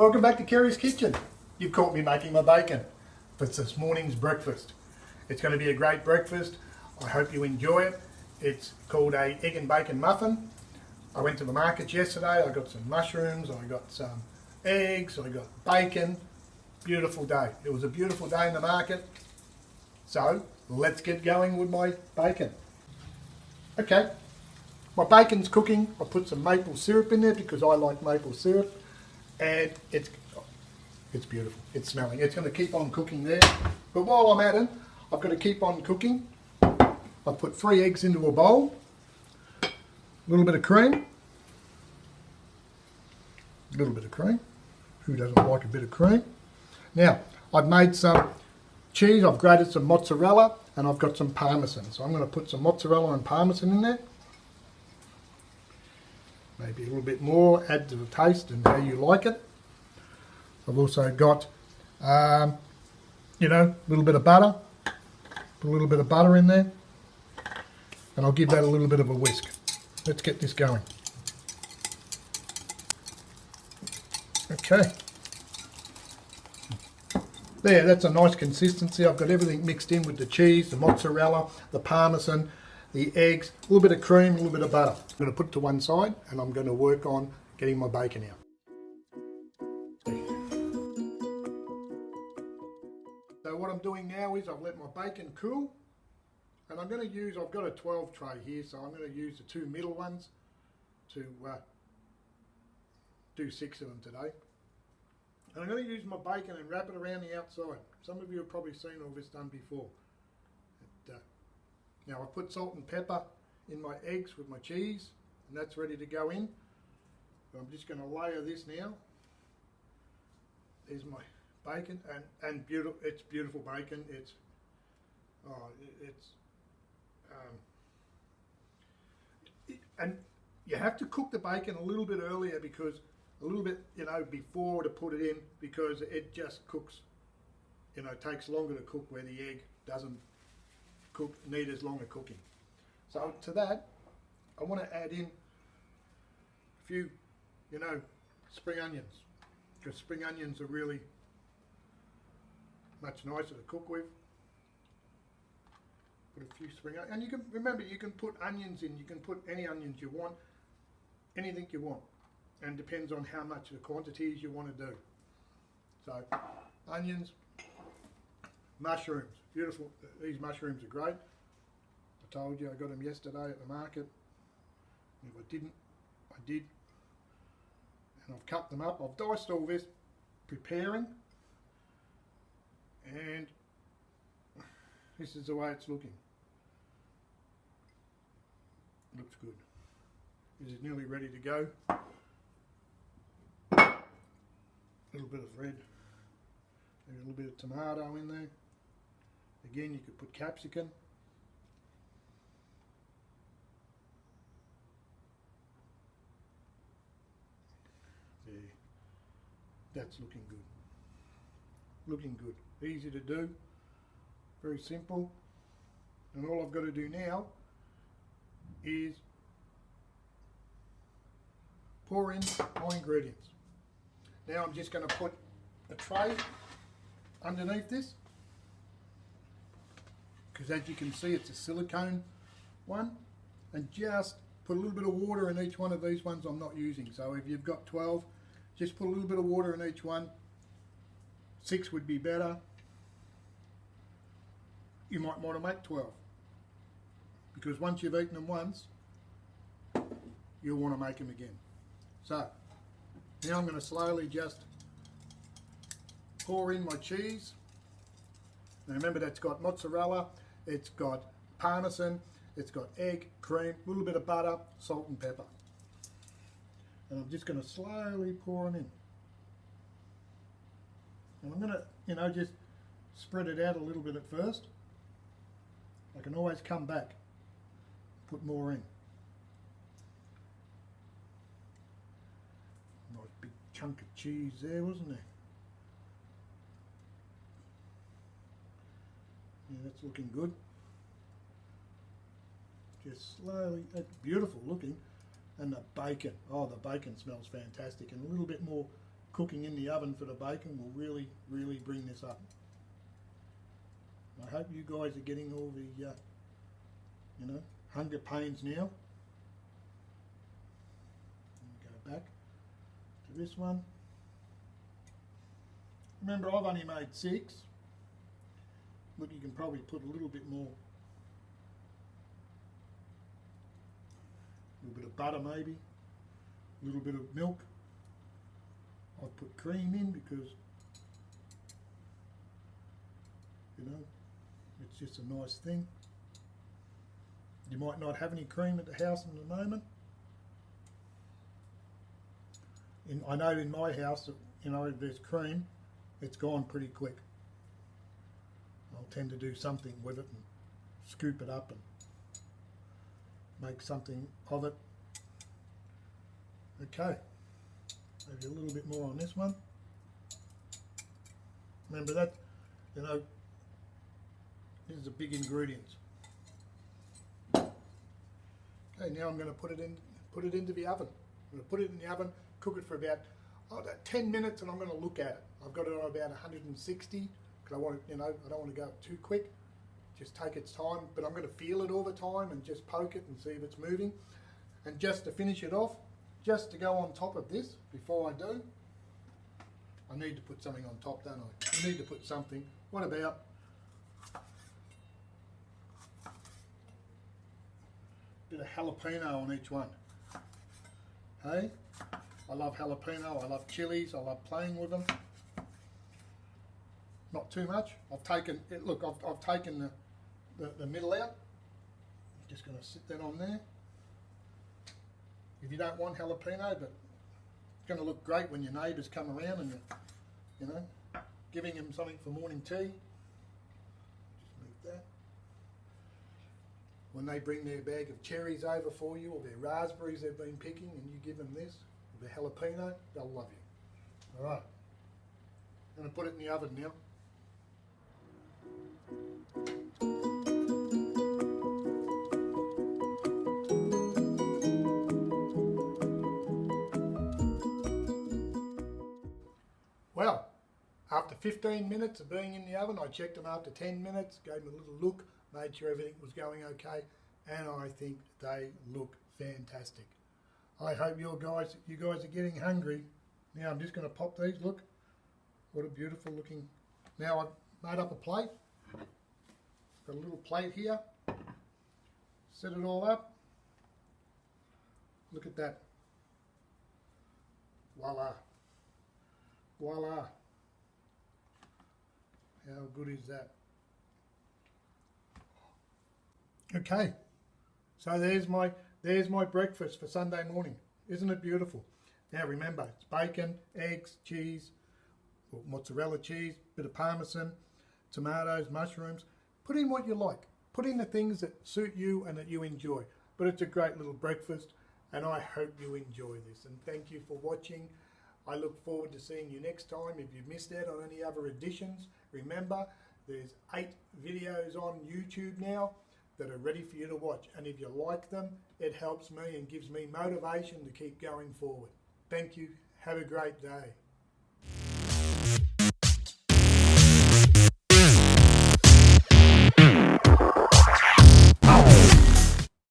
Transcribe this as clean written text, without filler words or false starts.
Welcome back to Kerry's Kitchen. You've caught me making my bacon for this morning's breakfast. It's going to be a great breakfast. I hope you enjoy it. It's called a Egg and Bacon Muffin. I went to the market yesterday. I got some mushrooms, I got some eggs, I got bacon. Beautiful day. It was a beautiful day in the market. So let's get going with my bacon. Okay, my bacon's cooking. I put some maple syrup in there because I like maple syrup. And it's beautiful. It's smelling. It's going to keep on cooking there. But while I'm at it, I've got to keep on cooking. I put 3 eggs into a bowl, a little bit of cream, a little bit of cream. Who doesn't like a bit of cream? Now, I've made some cheese. I've grated some mozzarella and I've got some parmesan. So I'm going to put some mozzarella and parmesan in there. Maybe a little bit more, add to the taste and how you like it. I've also got, a little bit of butter. Put a little bit of butter in there. And I'll give that a little bit of a whisk. Let's get this going. Okay. There, that's a nice consistency. I've got everything mixed in with the cheese, the mozzarella, the parmesan, the eggs, a little bit of cream, a little bit of butter. I'm going to put it to one side and I'm going to work on getting my bacon out. So what I'm doing now is I've let my bacon cool and I'm going to use, I've got a 12 tray here, so I'm going to use the 2 middle ones to do 6 of them today. And I'm going to use my bacon and wrap it around the outside. Some of you have probably seen all this done before. Now I put salt and pepper in my eggs with my cheese, and that's ready to go in. So I'm just going to layer this now. There's my bacon, and beautiful. It's beautiful bacon. And you have to cook the bacon a little bit earlier because a little bit, before to put it in, because it just cooks. It takes longer to cook where the egg doesn't need as long a cooking. So to that, I want to add in a few, spring onions, because spring onions are really much nicer to cook with. Put a few spring onions, and you can put onions in. You can put any onions you want, anything you want, and depends on how much the quantities you want to do. So onions, mushrooms. Beautiful. These mushrooms are great. I told you I got them yesterday at the market. If I didn't, I did. And I've cut them up. I've diced all this preparing. And this is the way it's looking. Looks good. This is nearly ready to go. A little bit of red. Maybe a little bit of tomato in there. Again, you could put capsicum. There. That's looking good. Looking good. Easy to do. Very simple. And all I've got to do now is pour in my ingredients. Now I'm just going to put a tray underneath this, because as you can see it's a silicone one, and just put a little bit of water in each one of these ones I'm not using. So if you've got 12, just put a little bit of water in each one. 6 would be better. You might want to make 12, because once you've eaten them once, you'll want to make them again. So now I'm going to slowly just pour in my cheese. Now remember, that's got mozzarella, it's got parmesan, it's got egg, cream, a little bit of butter, salt and pepper. And I'm just going to slowly pour them in. And I'm going to, just spread it out a little bit at first. I can always come back, put more in. Nice big chunk of cheese there, wasn't there? Yeah, that's looking good. Just slowly, that's beautiful looking. And the bacon, oh, the bacon smells fantastic, and a little bit more cooking in the oven for the bacon will really, really bring this up. I hope you guys are getting all the, you know, hunger pains now. Go back to this one. Remember, I've only made 6. Look, you can probably put a little bit more. A little bit of butter maybe. A little bit of milk. I've put cream in because, you know, it's just a nice thing. You might not have any cream at the house in the moment. I know in my house, you know, if there's cream, it's gone pretty quick. I'll tend to do something with it and scoop it up and make something of it. Okay, maybe a little bit more on this one. Remember that, you know, this is the big ingredients. Okay, now I'm going to put it into the oven. I'm going to put it in the oven, cook it for about 10 minutes, and I'm going to look at it. I've got it on about 160 because I want, you know, I don't want to go too quick. Just take its time, but I'm going to feel it all the time and just poke it and see if it's moving. And just to finish it off, just to go on top of this, before I do, I need to put something on top, don't I? I need to put something. What about a bit of jalapeno on each one? Hey, I love jalapeno, I love chilies, I love playing with them. Not too much. I've taken it. Look, I've taken the middle out. I'm just going to sit that on there. If you don't want jalapeno, but it's going to look great when your neighbours come around and you know, giving them something for morning tea. Just move that. When they bring their bag of cherries over for you, or their raspberries they've been picking, and you give them this, with the jalapeno, they'll love you. All right. I'm going to put it in the oven now. Well, after 15 minutes of being in the oven, I checked them after 10 minutes, gave them a little look, made sure everything was going okay, and I think they look fantastic. I hope you guys are getting hungry. Now I'm just going to pop these. Look, what a beautiful looking. Now I've made up a plate. Got a little plate here. Set it all up. Look at that. Voila. Voila. How good is that? Okay, so there's my breakfast for Sunday morning. Isn't it beautiful? Now remember, it's bacon, eggs, cheese, or mozzarella cheese, bit of parmesan, tomatoes, mushrooms. Put in what you like. Put in the things that suit you and that you enjoy. But it's a great little breakfast, and I hope you enjoy this. And thank you for watching. I look forward to seeing you next time. If you've missed out on any other editions, remember there's 8 videos on YouTube now that are ready for you to watch. And if you like them, it helps me and gives me motivation to keep going forward. Thank you. Have a great day.